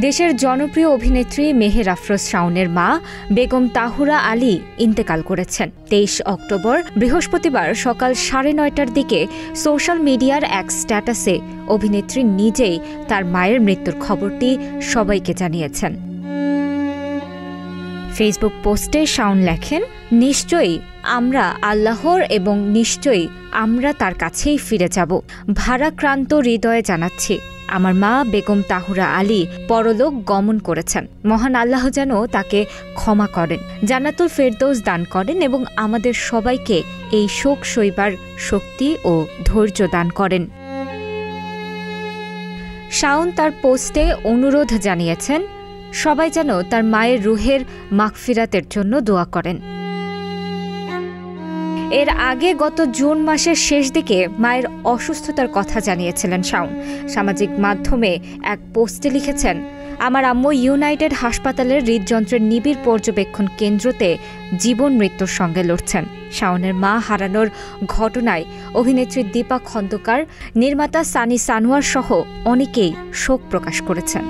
দেশের জনপ্রিয় অভিনেত্রী মেহের আফরোজ শাওনের মা বেগম তাহুরা আলী ইন্তেকাল করেছেন। 23 অক্টোবর বৃহস্পতিবার সকাল 9:30টার দিকে সোশ্যাল মিডিয়ার এক স্ট্যাটাসে অভিনেত্রী নিজেই তার মায়ের মৃত্যুর খবরটি সবাইকে জানিয়েছেন। ফেসবুক পোস্টে শাওন লেখেন, নিশ্চয়ই আমরা আল্লাহর এবং নিশ্চয়ই আমরা তার কাছেই ফিরে যাব। ভারাক্রান্ত হৃদয়ে জানাচ্ছি, আমার মা বেগম তাহুরা আলী পরলোক গমন করেছেন। মহান আল্লাহ যেন তাকে ক্ষমা করেন, জান্নাতুল ফেরদৌস দান করেন এবং আমাদের সবাইকে এই শোক সইবার শক্তি ও ধৈর্য দান করেন। শাওন তার পোস্টে অনুরোধ জানিয়েছেন, সবাই যেন তার মায়ের রুহের মাগফিরাতের জন্য দোয়া করেন। এর আগে গত জুন মাসের শেষ দিকে মায়ের অসুস্থতার কথা জানিয়েছিলেন শাওন। সামাজিক মাধ্যমে এক পোস্টে লিখেছেন, আমার আম্মু ইউনাইটেড হাসপাতালের হৃদযন্ত্রের নিবিড় পর্যবেক্ষণ কেন্দ্রতে জীবন মৃত্যুর সঙ্গে লড়ছেন। শাওনের মা হারানোর ঘটনায় অভিনেত্রী দীপা খন্দকার, নির্মাতা সানি সানোয়ার সহ অনেকেই শোক প্রকাশ করেছেন।